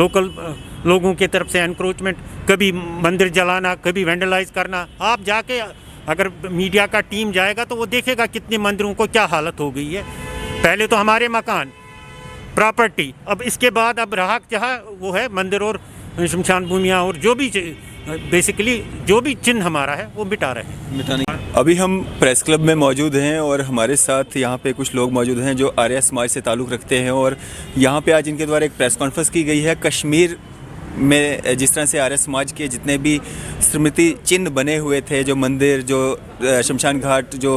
Local लोगों की तरफ से एनक्रोचमेंट, कभी मंदिर जलाना, कभी वेंडलाइज करना। आप जाके अगर मीडिया का टीम जाएगा तो वो देखेगा कितने मंदिरों को क्या हालत हो गई है। पहले तो हमारे मकान, प्रॉपर्टी, अब इसके बाद अब रहा जहाँ वो है मंदिर और शमशान भूमियाँ और जो भी बेसिकली जो भी चिन्ह हमारा है वो मिटा रहे हैं। मिटाने अभी हम प्रेस क्लब में मौजूद हैं और हमारे साथ यहाँ पे कुछ लोग मौजूद हैं जो आर्य समाज से ताल्लुक़ रखते हैं और यहाँ पे आज इनके द्वारा एक प्रेस कॉन्फ्रेंस की गई है। कश्मीर में जिस तरह से आर्य समाज के जितने भी स्मृति चिन्ह बने हुए थे, जो मंदिर, जो शमशान घाट, जो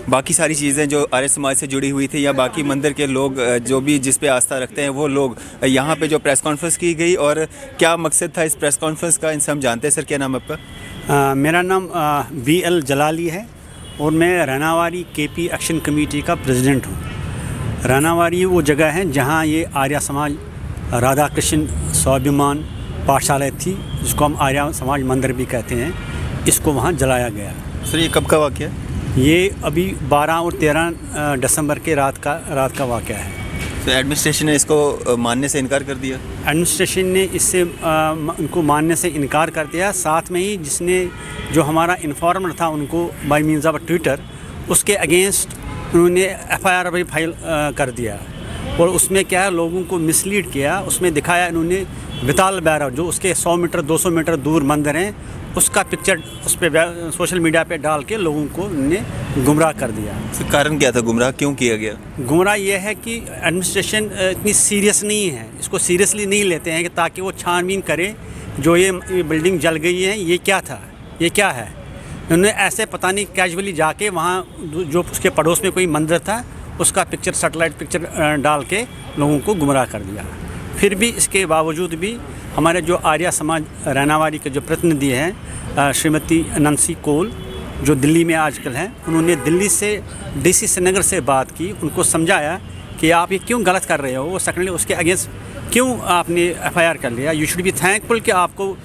बाकी सारी चीज़ें जो आर्य समाज से जुड़ी हुई थी, या बाकी मंदिर के लोग जो भी जिस पे आस्था रखते हैं वो लोग, यहाँ पे जो प्रेस कॉन्फ्रेंस की गई और क्या मकसद था इस प्रेस कॉन्फ्रेंस का, इनसे हम जानते हैं। सर, क्या नाम है आपका? मेरा नाम VL जलाली है और मैं रानावारी KP एक्शन कमेटी का प्रेसिडेंट हूँ। रानावारी वो जगह है जहाँ ये आर्य समाज राधा कृष्ण स्वाभिमान पाठशाला थी, जिसको हम आर्य समाज मंदिर भी कहते हैं, इसको वहाँ जलाया गया। सर, ये कब का वाक़या है? ये अभी 12 और 13 दिसंबर के रात का वाक़या है। तो एडमिनिस्ट्रेशन ने इसको मानने से इनकार कर दिया? एडमिनिस्ट्रेशन ने इससे उनको मानने से इनकार कर दिया। साथ में ही जिसने जो हमारा इन्फॉर्मर था उनको बाय मीन्स ऑफ ट्विटर, उसके अगेंस्ट उन्होंने FIR भी फाइल कर दिया और उसमें क्या है, लोगों को मिसलीड किया। उसमें दिखाया इन्होंने विताल बैरव, जो उसके 100 मीटर 200 मीटर दूर मंदिर हैं, उसका पिक्चर उस पर सोशल मीडिया पे डाल के लोगों को उन्होंने गुमराह कर दिया। सर, कारण क्या था, गुमराह क्यों किया गया? गुमराह ये है कि एडमिनिस्ट्रेशन इतनी सीरियस नहीं है, इसको सीरियसली नहीं लेते हैं कि ताकि वो छानबीन करे जो ये बिल्डिंग जल गई है, ये क्या था, ये क्या है। उन्होंने ऐसे पता नहीं कैजुअली जाके वहाँ जो उसके पड़ोस में कोई मंदिर था उसका पिक्चर, सैटेलाइट पिक्चर डाल के लोगों को गुमराह कर दिया। फिर भी इसके बावजूद भी हमारे जो आर्य समाज रानावारी के जो प्रतिनिधि हैं, श्रीमती नंसी कोल, जो दिल्ली में आजकल हैं, उन्होंने दिल्ली से DC श्रीनगर से बात की, उनको समझाया कि आप ये क्यों गलत कर रहे हो, वो सेकेंडली उसके अगेंस्ट क्यों आपने FIR कर लिया। यू शुड बी थैंकफुल कि आपको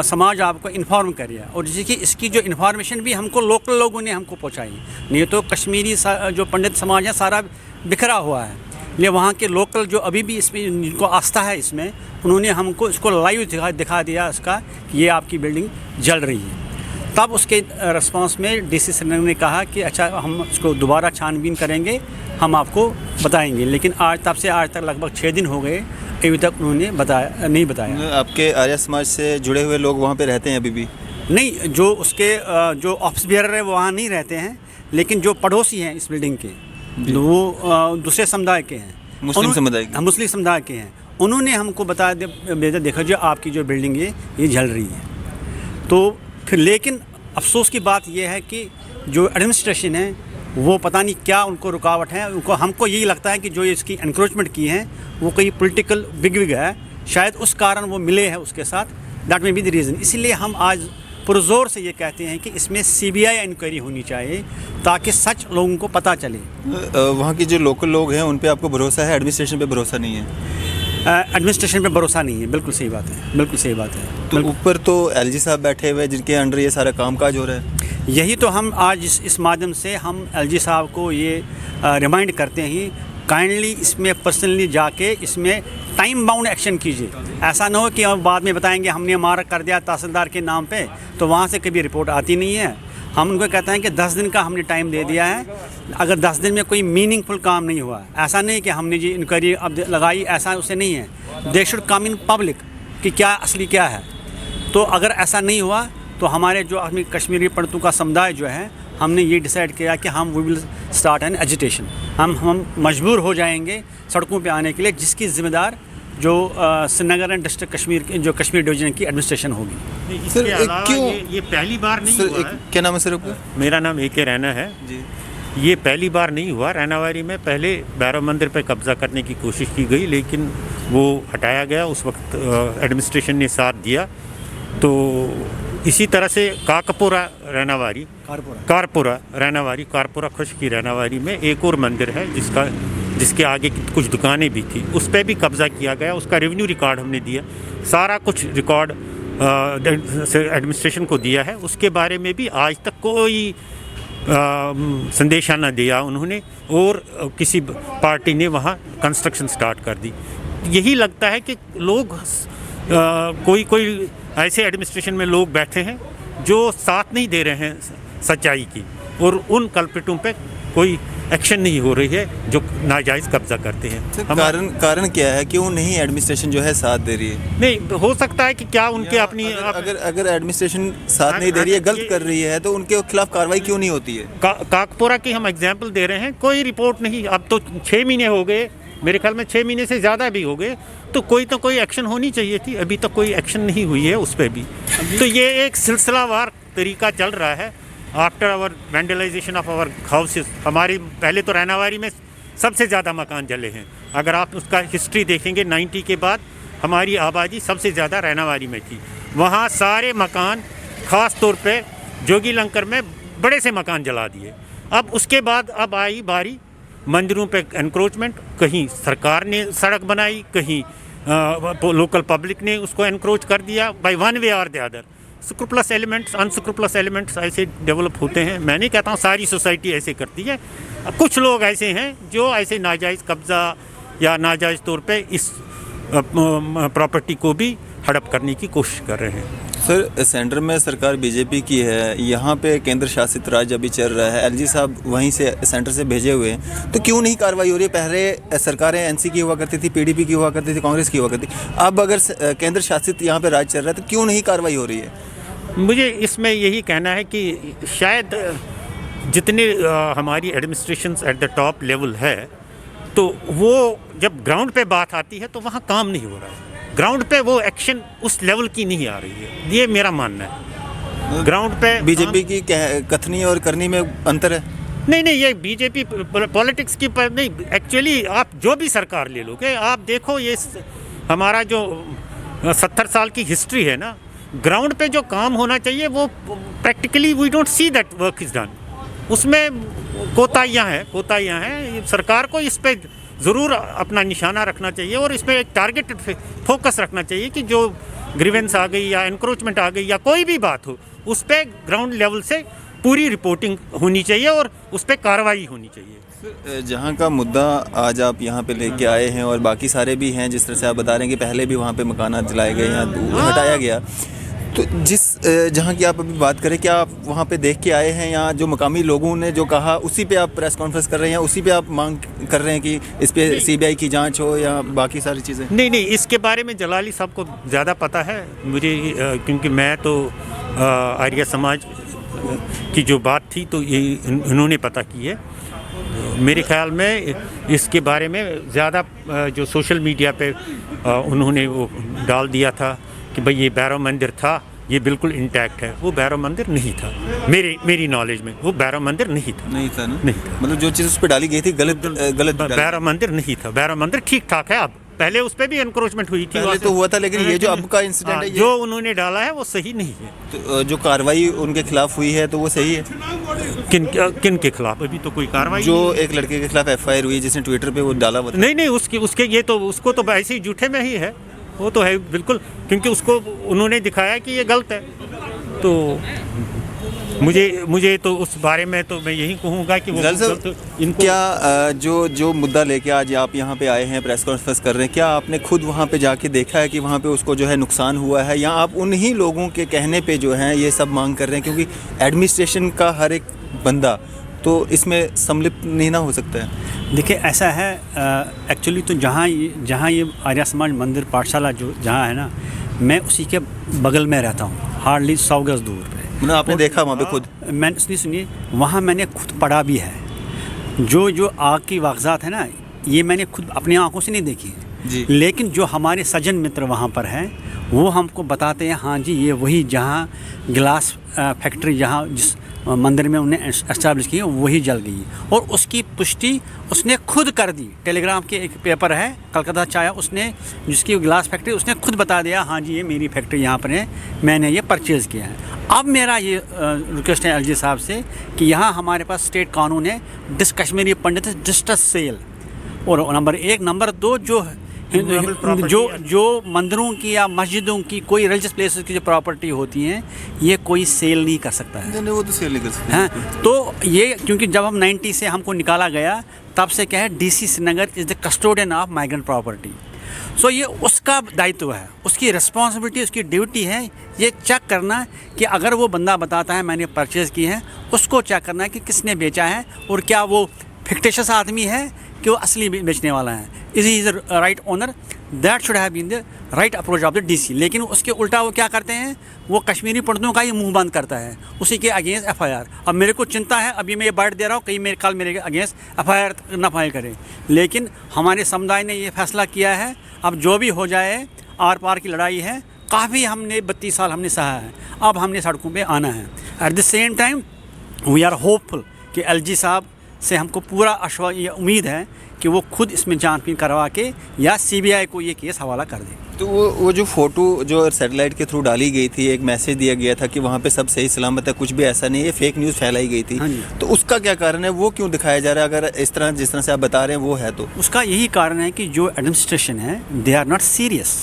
समाज आपको इन्फॉर्म कर रहा है और जिसकी इसकी जो इन्फॉर्मेशन भी हमको लोकल लोगों ने हमको पहुंचाई। नहीं तो कश्मीरी जो पंडित समाज है सारा बिखरा हुआ है, ये वहाँ के लोकल जो अभी भी इसमें जिनको आस्था है इसमें, उन्होंने हमको इसको लाइव दिखा दिया इसका कि ये आपकी बिल्डिंग जल रही है। तब उसके रिस्पांस में DC श्रीनगर ने कहा कि अच्छा, हम इसको दोबारा छानबीन करेंगे, हम आपको बताएंगे। लेकिन तब से आज तक लगभग 6 दिन हो गए, अभी तक उन्होंने नहीं बताया। आपके आर्य समाज से जुड़े हुए लोग वहाँ पे रहते हैं अभी भी? नहीं, जो उसके जो ऑफिस बेयरर है वो वहाँ नहीं रहते हैं, लेकिन जो पड़ोसी हैं इस बिल्डिंग के वो दूसरे समुदाय के हैं, मुस्लिम समुदाय के हैं। उन्होंने हमको बताया, देखा जो आपकी जो बिल्डिंग है ये जल रही है। तो फिर लेकिन अफसोस की बात यह है कि जो एडमिनिस्ट्रेशन है वो पता नहीं क्या उनको रुकावट है, हमको यही लगता है कि जो इसकी एनक्रोचमेंट की है वो कोई पॉलिटिकल बिग है, शायद उस कारण वो मिले हैं उसके साथ, that may be the reason. इसीलिए हम आज पुरजोर से ये कहते हैं कि इसमें CBI इंक्वायरी होनी चाहिए ताकि सच लोगों को पता चले। वहाँ के जो लोकल लोग हैं उन पे आपको भरोसा है, एडमिनिस्ट्रेशन पे भरोसा नहीं है? एडमिनिस्ट्रेशन पे भरोसा नहीं है, बिल्कुल सही बात है, बिल्कुल सही बात है। तो ऊपर तो LG साहब बैठे हुए जिनके अंडर ये सारा काम काज हो रहा है। यही तो हम आज इस माध्यम से हम LG साहब को ये रिमाइंड करते हैं, काइंडली इसमें पर्सनली जाके इसमें टाइम बाउंड एक्शन कीजिए। ऐसा ना हो कि हम बाद में बताएंगे हमने मार्क कर दिया तहसीलदार के नाम पे, तो वहाँ से कभी रिपोर्ट आती नहीं है। हम उनको कहते हैं कि 10 दिन का हमने टाइम दे दिया है, अगर 10 दिन में कोई मीनिंगफुल काम नहीं हुआ, ऐसा नहीं कि हमने जी इंक्वायरी अब लगाई, ऐसा उससे नहीं है। They should come in public कि क्या असली क्या है। तो अगर ऐसा नहीं हुआ तो हमारे जो अपनी कश्मीरी पंडितों का समुदाय जो है, हमने ये डिसाइड किया कि हम we will start an agitation. हम मजबूर हो जाएंगे सड़कों पे आने के लिए, जिसकी जिम्मेदार जो श्रीनगर एंड डिस्ट्रिक्ट कश्मीर जो कश्मीर डिवीजन की एडमिनिस्ट्रेशन होगी। सर, क्यों ये पहली बार नहीं हुआ है? क्या नाम है सर आपका? मेरा नाम AK रैना है जी। ये पहली बार नहीं हुआ। रानावारी में पहले भैरव मंदिर पर कब्जा करने की कोशिश की गई, लेकिन वो हटाया गया। उस वक्त एडमिनिस्ट्रेशन ने साथ दिया। तो इसी तरह से कारपुरा खुश्की रानावारी में एक और मंदिर है जिसके आगे कुछ दुकानें भी थी, उस पर भी कब्ज़ा किया गया। उसका रेवेन्यू रिकॉर्ड हमने दिया, सारा कुछ रिकॉर्ड एडमिनिस्ट्रेशन को दिया है। उसके बारे में भी आज तक कोई संदेशा न दिया उन्होंने, और किसी पार्टी ने वहाँ कंस्ट्रक्शन स्टार्ट कर दी। यही लगता है कि लोग कोई कोई ऐसे एडमिनिस्ट्रेशन में लोग बैठे हैं जो साथ नहीं दे रहे हैं सच्चाई की, और उन कल्प्रिटों पे कोई एक्शन नहीं हो रही है जो नाजायज़ कब्जा करते हैं। कारण क्या है, क्यों नहीं एडमिनिस्ट्रेशन जो है साथ दे रही है? नहीं हो सकता है कि क्या उनके अपनी अगर एडमिनिस्ट्रेशन साथ नहीं दे रही है, गलत कर रही है, तो उनके खिलाफ कार्रवाई क्यों नहीं होती है? काकपुरा की हम एग्जाम्पल दे रहे हैं, कोई रिपोर्ट नहीं। अब तो 6 महीने हो गए, मेरे ख्याल में 6 महीने से ज़्यादा भी हो गए, तो कोई एक्शन होनी चाहिए थी। अभी तक कोई एक्शन नहीं हुई है उस पर भी। तो ये एक सिलसिलावार तरीका चल रहा है। After our vandalisation of our houses, हमारी पहले तो रैनावारी में सबसे ज़्यादा मकान जले हैं। अगर आप उसका हिस्ट्री देखेंगे, 90 के बाद हमारी आबादी सबसे ज़्यादा रैनावारी में थी। वहाँ सारे मकान, ख़ास तौर पे जोगी लंकर में बड़े से मकान जला दिए। अब उसके बाद अब आई बारी मंदिरों पे एनक्रोचमेंट। कहीं सरकार ने सड़क बनाई, कहीं लोकल पब्लिक ने उसको एनक्रोच कर दिया बाय वन वे और द अदर। स्क्रूपलस एलिमेंट्स, अनस्क्रूपलस एलिमेंट्स ऐसे डेवलप होते हैं। मैं नहीं कहता हूँ सारी सोसाइटी ऐसे करती है। अब कुछ लोग ऐसे हैं जो ऐसे नाजायज़ कब्ज़ा या नाजायज़ तौर पे इस प्रॉपर्टी को भी हड़प करने की कोशिश कर रहे हैं। सर, सेंटर में सरकार बीजेपी की है, यहाँ पे केंद्र शासित राज्य अभी चल रहा है, एलजी साहब वहीं से सेंटर से भेजे हुए हैं, तो क्यों नहीं कार्रवाई हो रही है? पहले सरकारें एनसी की हुआ करती थी, पीडीपी की हुआ करती थी, कांग्रेस की हुआ करती थी। अब अगर केंद्र शासित यहाँ पे राज्य चल रहा है, तो क्यों नहीं कार्रवाई हो रही है? मुझे इसमें यही कहना है कि शायद जितने हमारी administrations at the top level है, तो वो जब ग्राउंड पे बात आती है तो वहाँ काम नहीं हो रहा है। ग्राउंड पे वो एक्शन उस लेवल की नहीं आ रही है, ये मेरा मानना है। ग्राउंड पे बीजेपी की कथनी और करनी में अंतर है? नहीं, ये बीजेपी पॉलिटिक्स की पर नहीं। एक्चुअली आप जो भी सरकार ले लोगे, आप देखो ये हमारा जो 70 साल की हिस्ट्री है ना, ग्राउंड पे जो काम होना चाहिए वो practically we don't see that work is done. उसमें कोताहियाँ हैं। सरकार को इस पे ज़रूर अपना निशाना रखना चाहिए और इस पे एक टारगेटेड फोकस रखना चाहिए कि जो ग्रीवेंस आ गई या एनक्रोचमेंट आ गई या कोई भी बात हो, उस पे ग्राउंड लेवल से पूरी रिपोर्टिंग होनी चाहिए और उस पे कार्रवाई होनी चाहिए। जहाँ का मुद्दा आज आप यहाँ पे लेके आए हैं और बाकी सारे भी हैं, जिस तरह से आप बता रहे हैं कि पहले भी वहाँ पे मकानात जलाए गए या हटाया गया, तो जहाँ की आप अभी बात करें, क्या आप वहाँ पे देख के आए हैं या जो मकामी लोगों ने जो कहा उसी पे आप प्रेस कॉन्फ्रेंस कर रहे हैं, उसी पे आप मांग कर रहे हैं कि इस पे सीबीआई की जांच हो या बाकी सारी चीज़ें? नहीं, इसके बारे में जलाली साहब को ज़्यादा पता है मुझे, क्योंकि मैं तो आर्य समाज की जो बात थी तो ये इन्होंने पता की है। मेरे ख्याल में इसके बारे में ज़्यादा जो सोशल मीडिया पे उन्होंने वो डाल दिया था कि भाई ये भैरव मंदिर था, ये बिल्कुल इंटैक्ट है। वो भैरव मंदिर नहीं था, मेरी नॉलेज में वो भैरव मंदिर नहीं था ना? नहीं था। मतलब जो चीज़ उस पर डाली गई थी गलत भैरव मंदिर नहीं था। भैरव मंदिर ठीक ठाक है। अब पहले उस पर भी एनक्रोचमेंट हुई थी, पहले तो हुआ था, लेकिन ये जो अब का इंसिडेंट है, जो उन्होंने डाला है वो सही नहीं है। तो जो कार्रवाई उनके खिलाफ हुई है तो वो सही है? किन के खिलाफ? अभी तो कोई कार्रवाई जो एक लड़के के खिलाफ एफआईआर हुई जिसने ट्विटर पे वो डाला। नहीं, उसके ये तो उसको तो ऐसे ही झूठे में ही है, वो तो है बिल्कुल, क्योंकि उसको उन्होंने दिखाया कि ये गलत है। तो मुझे तो उस बारे में तो मैं यही कहूँगा कि वो इनको क्या जो मुद्दा लेके आज आप यहाँ पे आए हैं, प्रेस कॉन्फ्रेंस कर रहे हैं, क्या आपने खुद वहाँ पे जाके देखा है कि वहाँ पे उसको जो है नुकसान हुआ है, या आप उन्हीं लोगों के कहने पे जो है ये सब मांग कर रहे हैं? क्योंकि एडमिनिस्ट्रेशन का हर एक बंदा तो इसमें सम्मिलित नहीं ना हो सकता है। देखिए, ऐसा है एक्चुअली तो जहाँ ये आर्य समाज मंदिर पाठशाला जो जहाँ है ना, मैं उसी के बगल में रहता हूँ, हार्डली 100 गज दूर पे। मतलब आपने देखा वहाँ पे खुद? मैंने सुनिए, वहाँ मैंने खुद पढ़ा भी है। जो आग की वाक़ज़ात है ना, ये मैंने खुद अपनी आँखों से नहीं देखी जी। लेकिन जो हमारे सज्जन मित्र वहाँ पर हैं वो हमको बताते हैं, हाँ जी ये वही जहाँ ग्लास फैक्ट्री जहाँ जिस मंदिर में उन्हें एस्टैब्लिश की वही जल गई, और उसकी पुष्टि उसने खुद कर दी। टेलीग्राम के एक पेपर है कलकत्ता चाया, उसने जिसकी ग्लास फैक्ट्री, उसने खुद बता दिया, हाँ जी ये मेरी फैक्ट्री यहाँ पर है, मैंने ये परचेज़ किया है। अब मेरा ये रिक्वेस्ट है एलजी साहब से कि यहाँ हमारे पास स्टेट कानून है, कश्मीरी पंडित डिस्ट्रस सेल, और नंबर 1, नंबर 2 जो मंदिरों की या मस्जिदों की कोई रिलीजियस प्लेसेस की जो प्रॉपर्टी होती हैं, ये कोई सेल नहीं कर सकता है। नहीं, वो तो सेल नहीं कर सकते हैं। तो ये क्योंकि जब हम 90 से हमको निकाला गया, तब से क्या है, DC Srinagar is the custodian of migrant property. So ये उसका दायित्व है, उसकी रिस्पॉन्सिबिलिटी, उसकी ड्यूटी है ये चेक करना कि अगर वो बंदा बताता है मैंने परचेज़ की है, उसको चेक करना है कि किसने बेचा है और क्या वो फिक्टिशियस आदमी है कि वो असली बेचने वाला है। Is he is right owner, that should have been the right approach of the DC. लेकिन उसके उल्टा वो क्या करते हैं, वो कश्मीरी पंडितों का ही मुंह बंद करता है, उसी के अगेंस्ट एफआईआर। अब मेरे को चिंता है, अभी मैं ये बाइट दे रहा हूँ, कहीं मेरे कल मेरे अगेंस्ट एफआईआर न फाइल करें। लेकिन हमारे समुदाय ने ये फैसला किया है, अब जो भी हो जाए, आर पार की लड़ाई है, काफ़ी हमने 32 साल हमने सहा है, अब हमने सड़कों पे आना है। At the same time we are hopeful कि एलजी साहब से हमको पूरा उम्मीद है कि वो खुद इसमें जांच करवा के या सीबीआई को ये केस हवाला कर दें। तो वो जो फ़ोटो जो सैटेलाइट के थ्रू डाली गई थी, एक मैसेज दिया गया था कि वहाँ पे सब सही सलामत है, कुछ भी ऐसा नहीं है, फेक न्यूज़ फैलाई गई थी, तो उसका क्या कारण है, वो क्यों दिखाया जा रहा है? अगर इस तरह जिस तरह से आप बता रहे हैं वो है, तो उसका यही कारण है कि जो एडमिनिस्ट्रेशन है दे आर नॉट सीरियस।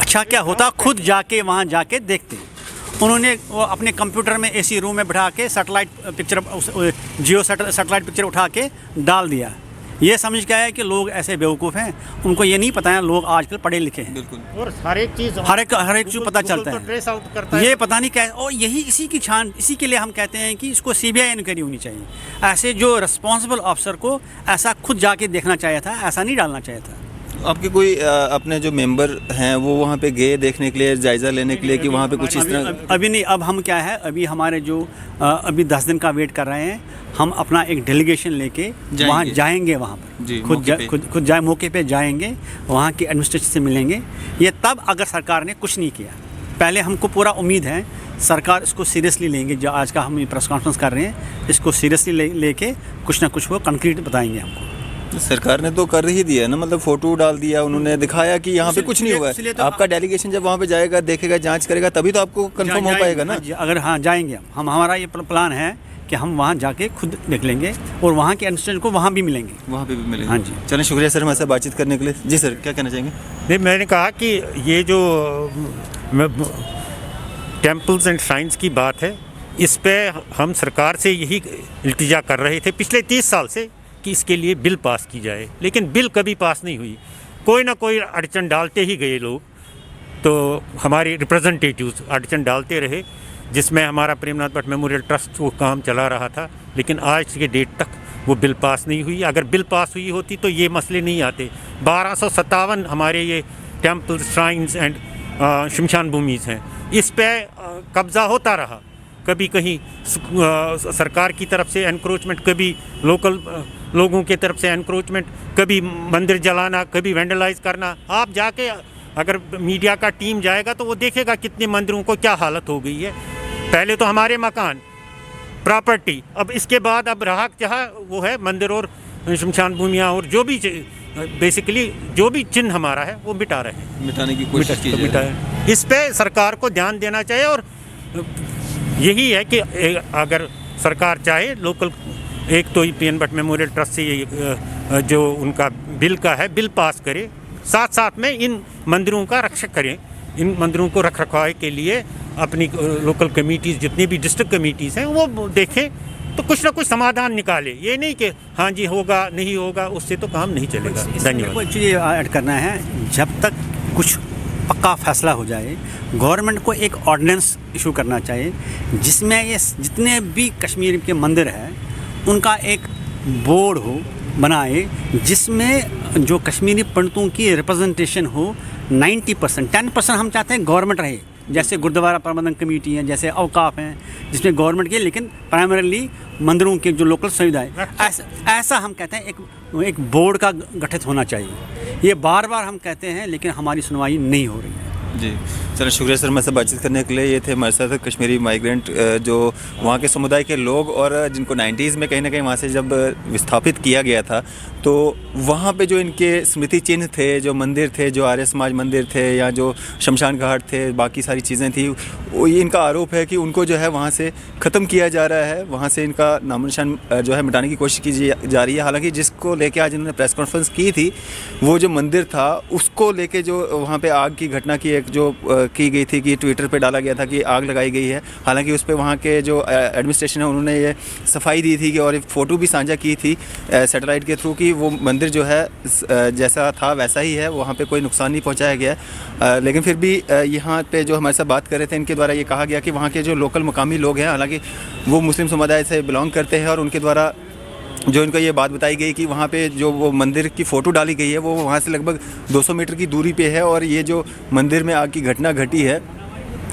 अच्छा क्या होता, खुद जाके वहाँ जाके देखते हैं। उन्होंने वो अपने कंप्यूटर में एसी रूम में बिठा के सैटेलाइट पिक्चर, जियो सैटेलाइट पिक्चर उठा के डाल दिया। ये समझ के आया कि लोग ऐसे बेवकूफ़ हैं, उनको ये नहीं पता है लोग आजकल पढ़े लिखे हैं। बिल्कुल, और हर एक चीज़ पता चलता है, ट्रेस आउट करता है। ये पता नहीं क्या, और यही इसी के लिए हम कहते हैं कि इसको सीबीआई इंक्वायरी होनी चाहिए। ऐसे जो रिस्पॉन्सिबल ऑफिसर को ऐसा खुद जाके देखना चाहिए था, ऐसा नहीं डालना चाहिए था। आपके कोई अपने जो मेंबर हैं वो वहाँ पे गए देखने के लिए, जायज़ा लेने के लिए कि वहाँ पे कुछ इस तरह? अभी नहीं, अब हम क्या है, अभी हमारे जो अभी 10 दिन का वेट कर रहे हैं, हम अपना एक डेलीगेशन लेके वहाँ जाएंगे, वहाँ पर खुद जाए मौके पे जाएंगे, वहाँ की एडमिनिस्ट्रेशन से मिलेंगे। ये तब अगर सरकार ने कुछ नहीं किया, पहले हमको पूरा उम्मीद है सरकार इसको सीरियसली लेंगे। जो आज का हम प्रेस कॉन्फ्रेंस कर रहे हैं, इसको सीरियसली लेके कुछ ना कुछ वो कंक्रीट बताएंगे हमको। सरकार ने तो कर ही दिया है ना, मतलब फ़ोटो डाल दिया, उन्होंने दिखाया कि यहाँ पे कुछ नहीं हुआ है। तो आपका डेलीगेशन जब वहाँ पे जाएगा, देखेगा, जांच करेगा, तभी तो आपको कंफर्म हो पाएगा ना। अगर हाँ जाएंगे हम हमारा ये प्लान है कि हम वहाँ जाके खुद देख लेंगे और वहाँ के एडमिनिस्ट्रेशन को वहाँ भी मिलेंगे। वहाँ पे भी मिलेंगे। हाँ जी, चलें, शुक्रिया सर हमारे साथ बातचीत करने के लिए। जी सर, क्या कहना चाहेंगे? नहीं, मैंने कहा कि ये जो टेम्पल्स एंड श्राइन्स की बात है, इस पे हम सरकार से यही इल्तिजा कर रहे थे पिछले 30 साल से कि इसके लिए बिल पास की जाए, लेकिन बिल कभी पास नहीं हुई। कोई ना कोई अड़चन डालते ही गए लोग, तो हमारे रिप्रेजेंटेटिव्स अड़चन डालते रहे, जिसमें हमारा प्रेमनाथ भट्ट मेमोरियल ट्रस्ट वो काम चला रहा था, लेकिन आज के डेट तक वो बिल पास नहीं हुई। अगर बिल पास हुई होती तो ये मसले नहीं आते। 1257 हमारे ये टेम्पल, श्राइन्स एंड शमशान भूमिज हैं, इस पे कब्ज़ा होता रहा। कभी कहीं सरकार की तरफ से एनक्रोचमेंट, कभी लोकल लोगों की तरफ से एनक्रोचमेंट, कभी मंदिर जलाना, कभी वेंडलाइज करना। आप जाके अगर मीडिया का टीम जाएगा तो वो देखेगा कितने मंदिरों को क्या हालत हो गई है। पहले तो हमारे मकान, प्रॉपर्टी, अब इसके बाद अब रहा जहाँ वो है मंदिर और शमशान भूमियाँ, और जो भी बेसिकली जो भी चिन्ह हमारा है वो मिटा रहे हैं, मिटाने की कोशिश की जा रही है। इस पे सरकार को ध्यान देना चाहिए। और यही है कि अगर सरकार चाहे, लोकल एक तो पीएन भट्ट मेमोरियल ट्रस्ट से जो उनका बिल का है, बिल पास करे, साथ साथ में इन मंदिरों का रक्षक करें। इन मंदिरों को रख रखाव के लिए अपनी लोकल कमेटीज़, जितनी भी डिस्ट्रिक्ट कमेटीज़ हैं, वो देखें तो कुछ ना कुछ समाधान निकाले। ये नहीं कि हाँ जी होगा, नहीं होगा, उससे तो काम नहीं चलेगा। धन्यवाद। ये ऐड करना है, जब तक कुछ पक्का फैसला हो जाए, गवर्नमेंट को एक ऑर्डिनेंस इशू करना चाहिए, जिसमें ये जितने भी कश्मीर के मंदिर हैं उनका एक बोर्ड हो बनाए, जिसमें जो कश्मीरी पंडितों की रिप्रेजेंटेशन हो 90%। 10% हम चाहते हैं गवर्नमेंट रहे, जैसे गुरुद्वारा प्रबंधन कमेटी है, जैसे अवकाफ हैं, जिसमें गवर्नमेंट के, लेकिन प्राइमरीली मंदिरों के जो लोकल सुविधाएं, ऐसा हम कहते हैं एक बोर्ड का गठित होना चाहिए। ये बार बार हम कहते हैं, लेकिन हमारी सुनवाई नहीं हो रही है। जी, चलो शुक्रिया सर हमारे साथ बातचीत करने के लिए। ये थे हमारे साथ कश्मीरी माइग्रेंट जो वहाँ के समुदाय के लोग, और जिनको 90s में कहीं ना कहीं वहाँ से जब विस्थापित किया गया था, तो वहाँ पे जो इनके स्मृति चिन्ह थे, जो मंदिर थे, जो आर्य समाज मंदिर थे या जो शमशान घाट थे, बाकी सारी चीज़ें थी, वो ये इनका आरोप है कि उनको जो है वहाँ से ख़त्म किया जा रहा है, वहाँ से इनका नामो निशान जो है मिटाने की कोशिश की जा रही है। हालांकि जिसको लेके आज इन्होंने प्रेस कॉन्फ्रेंस की थी, वो जो मंदिर था उसको लेके जो वहाँ पे आग की घटना की एक जो की गई थी कि ट्विटर पे डाला गया था कि आग लगाई गई है। हालांकि उस पे वहाँ के जो एडमिनिस्ट्रेशन है उन्होंने ये सफाई दी थी कि और एक फ़ोटो भी साझा की थी सैटेलाइट के थ्रू कि वो मंदिर जो है जैसा था वैसा ही है, वहाँ पे कोई नुकसान नहीं पहुँचाया गया है। लेकिन फिर भी यहाँ पे जो हमारे साथ बात कर रहे थे इनके द्वारा ये कहा गया कि वहाँ के जो लोकल मुकामी लोग हैं, हालांकि वो मुस्लिम समुदाय से बिलोंग करते हैं, और उनके द्वारा जो इनको ये बात बताई गई कि वहाँ पे जो वो मंदिर की फ़ोटो डाली गई है वो वहाँ से लगभग 200 मीटर की दूरी पे है, और ये जो मंदिर में आग की घटना घटी है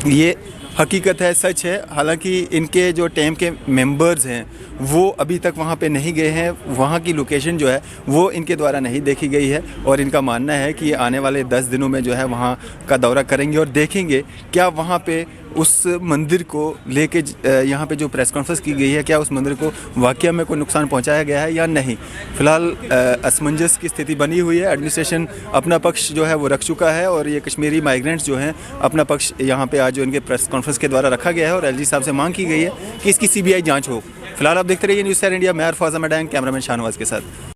ये हकीकत है, सच है। हालांकि इनके जो टीम के मेंबर्स हैं वो अभी तक वहाँ पे नहीं गए हैं, वहाँ की लोकेशन जो है वो इनके द्वारा नहीं देखी गई है, और इनका मानना है कि आने वाले 10 दिनों में जो है वहाँ का दौरा करेंगे और देखेंगे क्या वहाँ पे उस मंदिर को लेके यहाँ पे जो प्रेस कॉन्फ्रेंस की गई है क्या उस मंदिर को वाकई में कोई नुकसान पहुँचाया गया है या नहीं। फ़िलहाल असमंजस की स्थिति बनी हुई है। एडमिनिस्ट्रेशन अपना पक्ष जो है वो रख चुका है, और ये कश्मीरी माइग्रेंट्स जो हैं अपना पक्ष यहाँ पे आज जो इनके प्रेस कॉन्फ्रेंस के द्वारा रखा गया है, और एलजी साहब से मांग की गई है कि इसकी CBI जाँच हो। फिलहाल आप देखते रहिए न्यूज़ 7 इंडिया। मैं अरफाज़ अहमद, कैमरामैन शाहनवाज के साथ।